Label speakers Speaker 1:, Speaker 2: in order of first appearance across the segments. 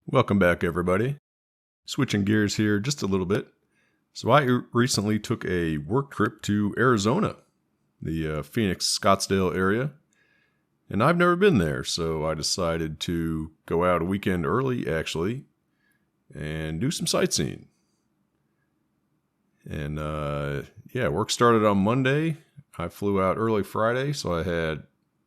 Speaker 1: Welcome back, everybody. Switching gears here just a little bit. So I recently took a work trip to Arizona, the Phoenix, Scottsdale area. And I've never been there, so I decided to go out a weekend early, actually, and do some sightseeing. And work started on Monday. I flew out early Friday, so I had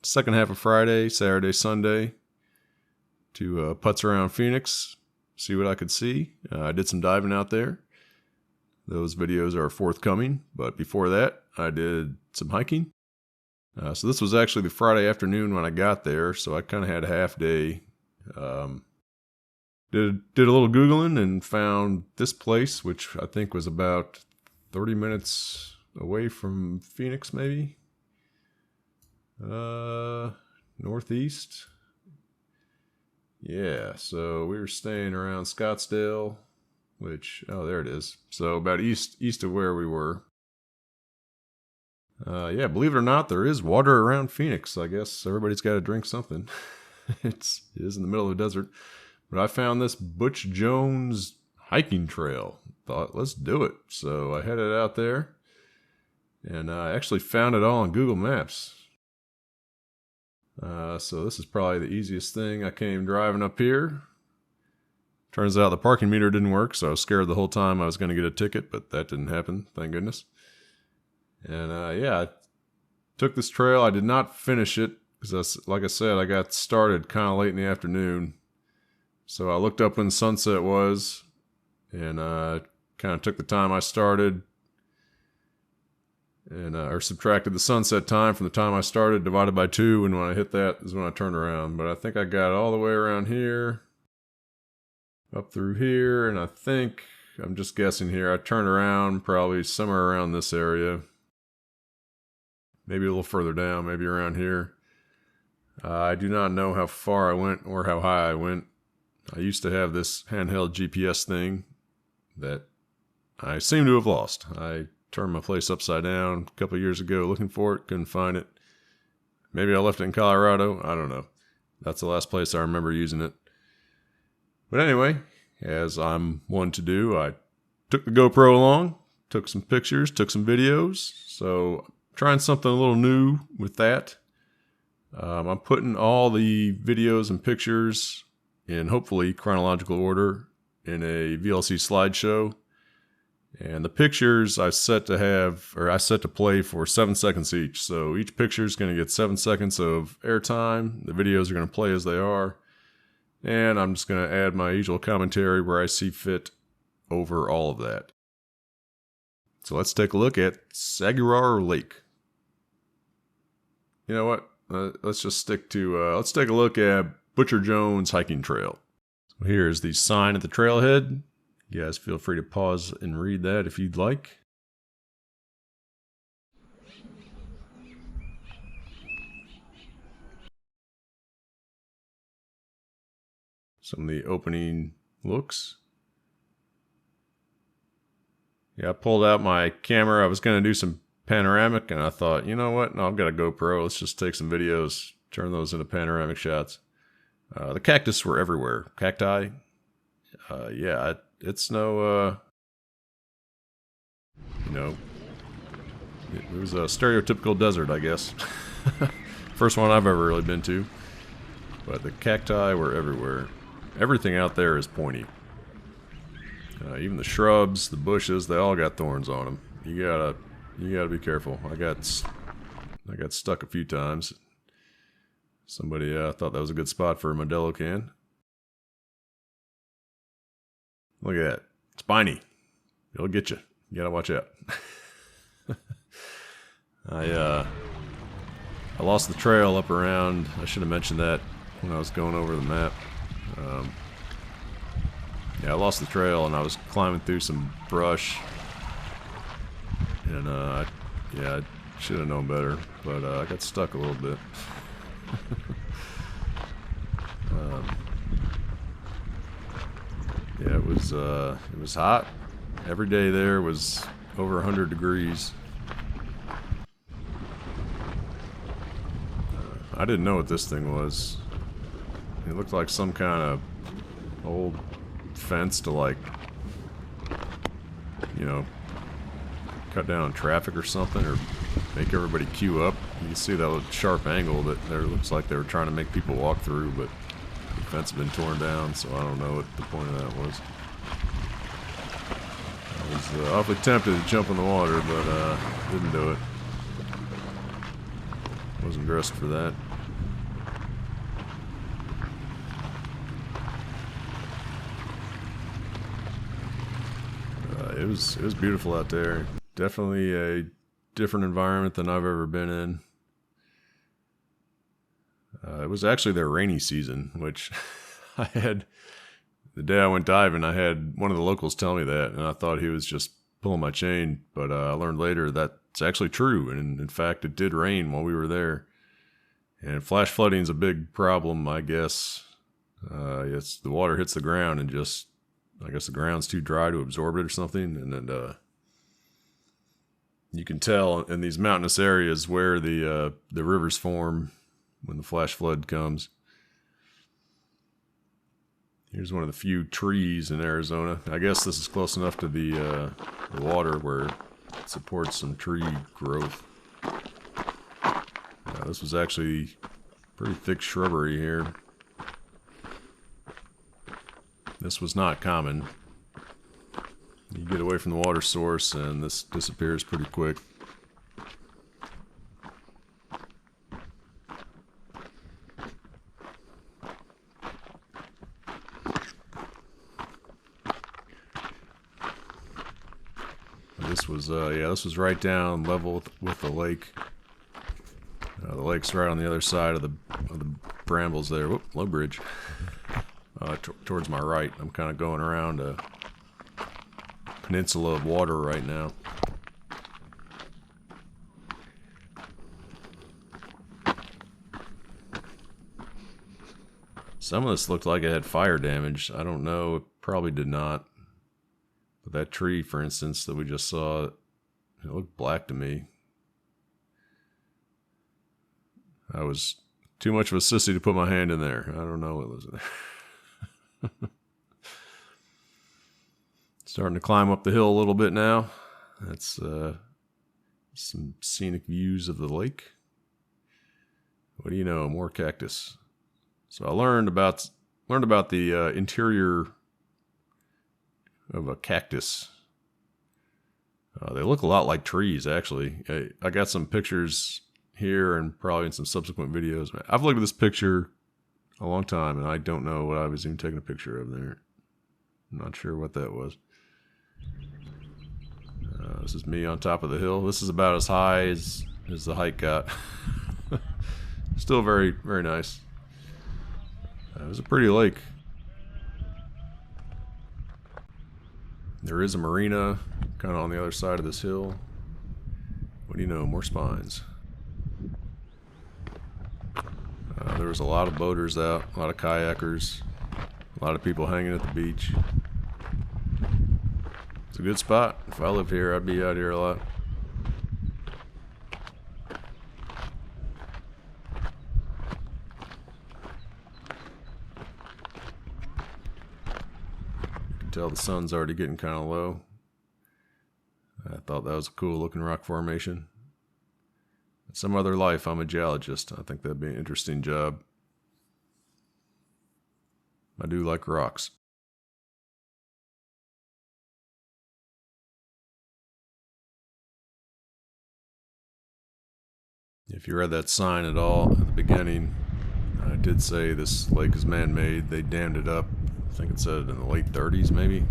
Speaker 1: second half of Friday, Saturday, Sunday to putz around Phoenix, see what I could see. I did some diving out there. Those videos are forthcoming, but before that, I did some hiking. So this was actually the Friday afternoon when I got there, so I kind of had a half day. Did a little Googling and found this place, which I think was about 30 minutes away from Phoenix, maybe. Northeast. Yeah, so we were staying around Scottsdale, which, oh, there it is. So about east of where we were. Believe it or not, there is water around Phoenix. I guess everybody's got to drink something. It is in the middle of the desert. But I found this Butch Jones hiking trail. Thought, let's do it. So I headed out there, and I actually found it all on Google Maps. So this is probably the easiest thing. I came driving up here. Turns out the parking meter didn't work, so I was scared the whole time I was going to get a ticket, but that didn't happen, thank goodness. And I took this trail. I did not finish it because, like I said, I got started kind of late in the afternoon. So I looked up when sunset was, and kind of took the time I started, and or subtracted the sunset time from the time I started, divided by 2, and when I hit that is when I turned around. But I think I got all the way around here, up through here, and I think, I'm just guessing here, I turned around probably somewhere around this area. Maybe a little further down, maybe around here. I do not know how far I went or how high I went. I used to have this handheld GPS thing that I seem to have lost. I turned my place upside down a couple of years ago looking for it, couldn't find it. Maybe I left it in Colorado, I don't know. That's the last place I remember using it. But anyway, as I'm one to do, I took the GoPro along, took some pictures, took some videos. So trying something a little new with that. I'm putting all the videos and pictures in hopefully chronological order in a VLC slideshow. And the pictures I set to play for 7 seconds each. So each picture is going to get 7 seconds of airtime. The videos are going to play as they are. And I'm just going to add my usual commentary where I see fit over all of that. So let's take a look at Saguaro Lake. You know what? Let's just stick to, let's take a look at Butcher Jones Hiking Trail. So here's the sign at the trailhead. You guys feel free to pause and read that if you'd like. Some of the opening looks. Yeah, I pulled out my camera. I was going to do some panoramic, and I thought, you know what? No, I've got a GoPro. Let's just take some videos, turn those into panoramic shots. The cactus were everywhere. Cacti. It's no, it was a stereotypical desert, I guess. First one I've ever really been to. But the cacti were everywhere. Everything out there is pointy. Even the shrubs, the bushes, they all got thorns on them. You gotta be careful. I got stuck a few times. Somebody thought that was a good spot for a Modelo can. Look at that. Spiny. It'll get you. You gotta watch out. I lost the trail up around, I should have mentioned that when I was going over the map. I lost the trail and I was climbing through some brush. And I should have known better, but I got stuck a little bit. It was hot. Every day there was over 100 degrees. I didn't know what this thing was. It looked like some kind of old fence to, like, you know, cut down on traffic or something, or make everybody queue up. You can see that sharp angle that there looks like they were trying to make people walk through, but the fence had been torn down, so I don't know what the point of that was. I was awfully tempted to jump in the water, but didn't do it. Wasn't dressed for that. It was beautiful out there. Definitely a different environment than I've ever been in. It was actually their rainy season, which I had, the day I went diving, I had one of the locals tell me that, and I thought he was just pulling my chain, but I learned later that's actually true, and in fact it did rain while we were there. And flash flooding is a big problem, I guess. It's the water hits the ground and just, I guess the ground's too dry to absorb it or something, and then you can tell in these mountainous areas where the rivers form when the flash flood comes. Here's one of the few trees in Arizona. I guess this is close enough to the water where it supports some tree growth. This was actually pretty thick shrubbery here. This was not common. You get away from the water source and this disappears pretty quick. This was right down level with the lake. The lake's right on the other side of the brambles there. Whoop, low bridge. Towards my right. I'm kind of going around a peninsula of water right now. Some of this looked like it had fire damage. I don't know. It probably did not. But that tree, for instance, that we just saw, it looked black to me. I was too much of a sissy to put my hand in there. I don't know what was in there. Starting to climb up the hill a little bit now. That's some scenic views of the lake. What do you know? More cactus. So I learned about the interior of a cactus. They look a lot like trees, actually. I got some pictures here and probably in some subsequent videos. I've looked at this picture a long time, and I don't know what I was even taking a picture of there. I'm not sure what that was. This is me on top of the hill. This is about as high as the hike got. Still very, very nice. It was a pretty lake. There is a marina kind of on the other side of this hill. What do you know? More spines. There was a lot of boaters out, a lot of kayakers, a lot of people hanging at the beach. It's a good spot. If I lived here, I'd be out here a lot. You can tell the sun's already getting kind of low. I thought that was a cool looking rock formation. In some other life, I'm a geologist. I think that'd be an interesting job. I do like rocks. If you read that sign at all at the beginning, I did say this lake is man-made. They dammed it up. I think it said in the late 30s, maybe.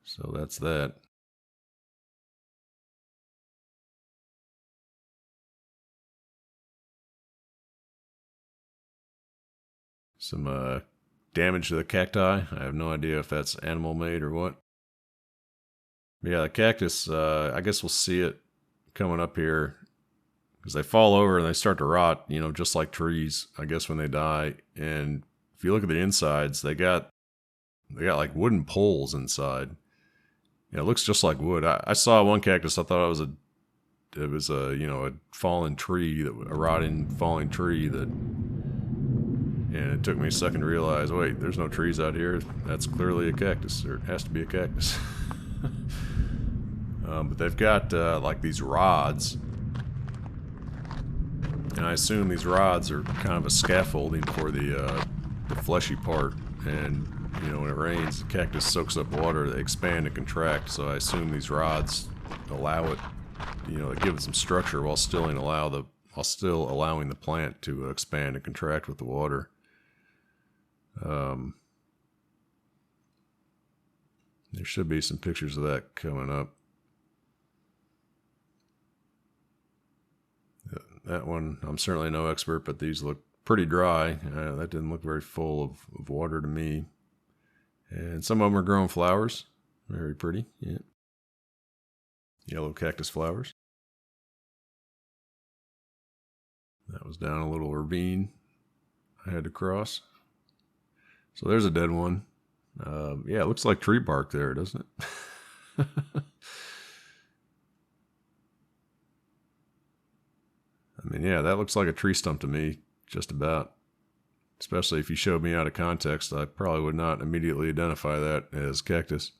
Speaker 1: So that's that. Some damage to the cacti. I have no idea if that's animal made or what. But yeah, the cactus, I guess we'll see it coming up here because they fall over and they start to rot, just like trees, I guess, when they die. And if you look at the insides, they got like wooden poles inside. Yeah, it looks just like wood. I saw one cactus, I thought it was a it was a a fallen tree, a rotting falling tree that, and it took me a second to realize, wait, there's no trees out here. That's clearly a cactus, or it has to be a cactus. But they've got like these rods, and I assume these rods are kind of a scaffolding for the fleshy part. And when it rains, the cactus soaks up water, they expand and contract. So I assume these rods allow it, they give it some structure while still allowing the plant to expand and contract with the water. There should be some pictures of that coming up. That one, I'm certainly no expert, but these look pretty dry. That didn't look very full of water to me. And some of them are growing flowers. Very pretty, yeah. Yellow cactus flowers. That was down a little ravine I had to cross. So there's a dead one. Yeah, it looks like tree bark there, doesn't it? I mean, yeah, that looks like a tree stump to me, just about. Especially if you showed me out of context, I probably would not immediately identify that as cactus.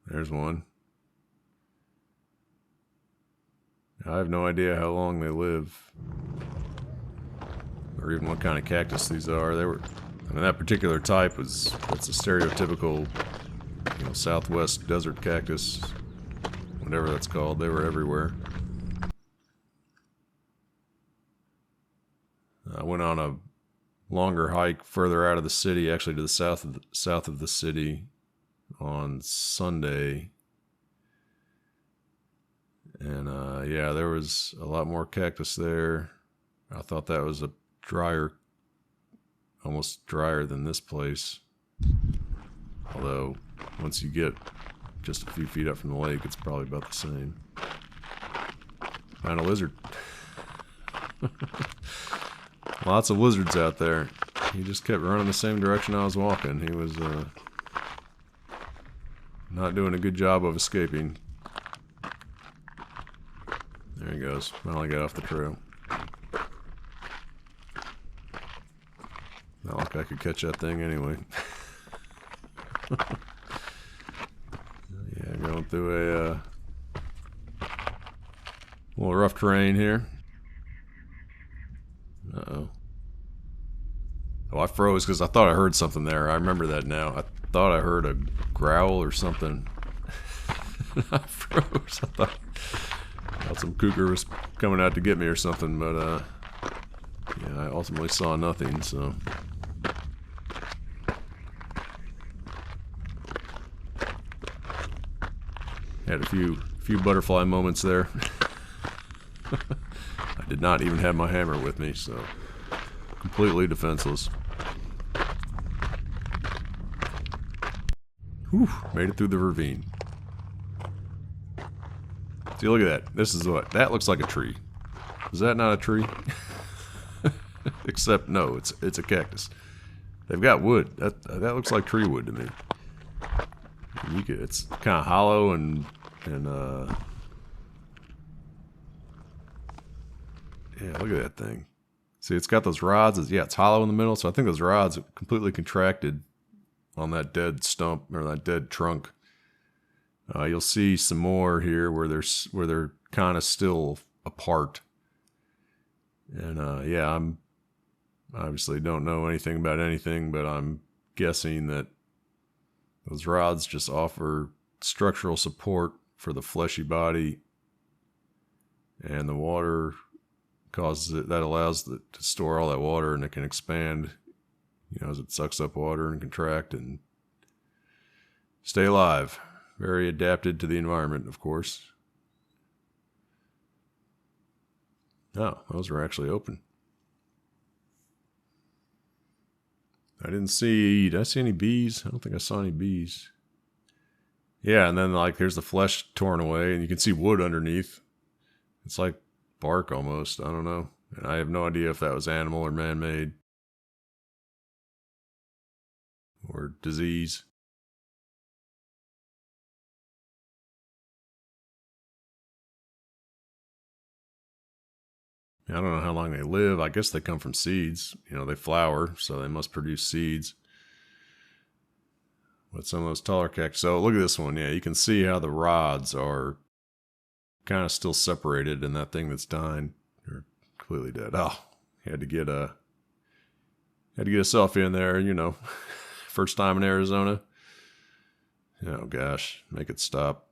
Speaker 1: There's one. I have no idea how long they live, or even what kind of cactus these are. I mean, that particular type that's a stereotypical, Southwest desert cactus, whatever that's called. They were everywhere. I went on a longer hike further out of the city, actually to the south of the city, on Sunday. And yeah, there was a lot more cactus there. I thought that was almost drier than this place. Although, once you get just a few feet up from the lake, it's probably about the same. Found a lizard. Lots of lizards out there. He just kept running the same direction I was walking. He was not doing a good job of escaping. There he goes. Finally got off the trail. Not like I could catch that thing anyway. Yeah, going through a little rough terrain here. Uh-oh. Oh, I froze because I thought I heard something there. I remember that now. I thought I heard a growl or something. I froze. I thought some cougar was coming out to get me or something, but yeah, I ultimately saw nothing, so. Had a few butterfly moments there. I did not even have my hammer with me, so completely defenseless. Whew, made it through the ravine. See, look at that. This is that looks like a tree. Is that not a tree? Except, no, it's a cactus. They've got wood. That looks like tree wood to me. It's kind of hollow and yeah, look at that thing. See, it's got those rods. Yeah, it's hollow in the middle, so I think those rods are completely contracted on that dead stump or that dead trunk. You'll see some more here where they're kind of still apart. And yeah, I'm obviously don't know anything about anything, but I'm guessing that those rods just offer structural support for the fleshy body, and the water allows it to store all that water, and it can expand, as it sucks up water and contract and stay alive. Very adapted to the environment, of course. Oh, those were actually open. Did I see any bees? I don't think I saw any bees. Yeah, and then here's the flesh torn away, and you can see wood underneath. It's like bark almost. I don't know. And I have no idea if that was animal or man-made. Or disease. I don't know how long they live. I guess they come from seeds. You know, they flower, so they must produce seeds. But some of those taller cactus. So look at this one. Yeah, you can see how the rods are kind of still separated, and that thing that's dying or completely dead. Oh, had to get a selfie in there. You know, first time in Arizona. Oh gosh, make it stop.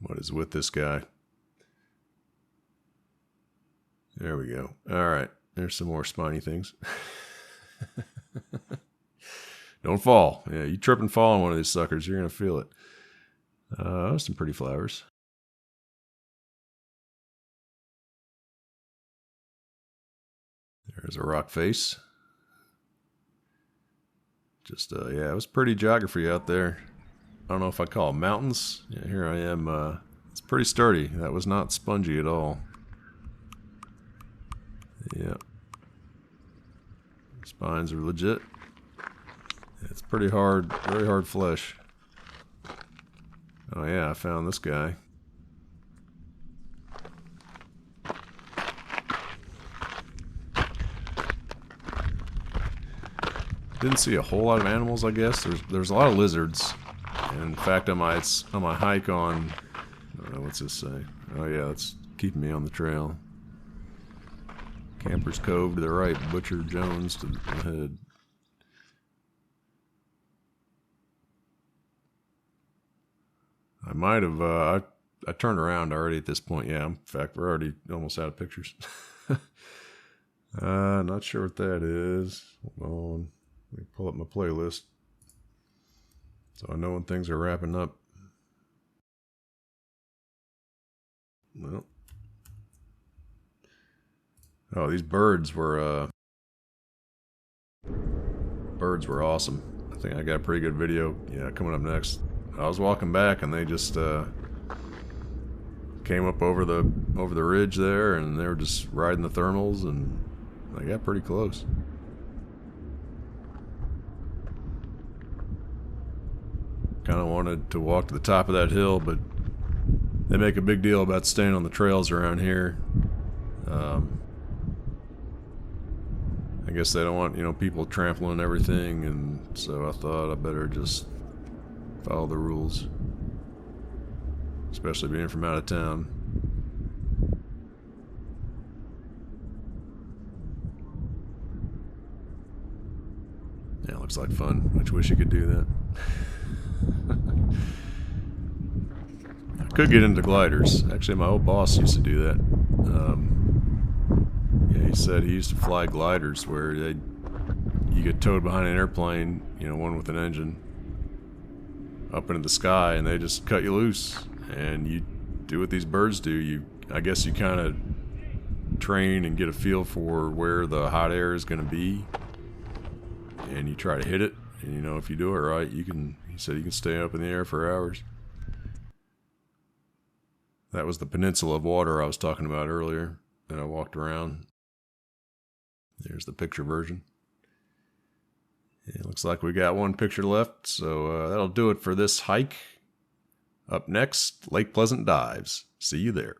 Speaker 1: What is with this guy? There we go. All right, there's some more spiny things. Don't fall. Yeah, you trip and fall on one of these suckers, you're going to feel it. Some pretty flowers. There's a rock face. Just, yeah, it was pretty geography out there. I don't know if I call it mountains. Yeah, here I am. It's pretty sturdy. That was not spongy at all. Yeah. Spines are legit. It's pretty hard, very hard flesh. Oh yeah, I found this guy. Didn't see a whole lot of animals, I guess. There's a lot of lizards. And in fact, on my hike on, I don't know, what's this say? Oh yeah, it's keeping me on the trail. Camper's Cove to the right, Butcher Jones to the head. I might have, I turned around already at this point. Yeah, in fact, we're already almost out of pictures. Not sure what that is. Hold on. Let me pull up my playlist so I know when things are wrapping up. Well. Oh, these birds were awesome. I think I got a pretty good video. Yeah, coming up next. I was walking back and they just came up over the ridge there, and they were just riding the thermals, and they got pretty close. Kind of wanted to walk to the top of that hill, but they make a big deal about staying on the trails around here. I guess they don't want, you know, people trampling everything, and so I thought I better just follow the rules, especially being from out of town. Yeah, looks like fun. I just wish you could do that. I could get into gliders. Actually, my old boss used to do that. Yeah, he said he used to fly gliders where you get towed behind an airplane, you know, one with an engine, up into the sky, and they just cut you loose, and you do what these birds do. I guess you kind of train and get a feel for where the hot air is going to be, and you try to hit it, and you know, if you do it right, he said you can stay up in the air for hours. That was the peninsula of water I was talking about earlier that I walked around. There's the picture version. It looks like we got one picture left, so that'll do it for this hike. Up next, Lake Pleasant Dives. See you there.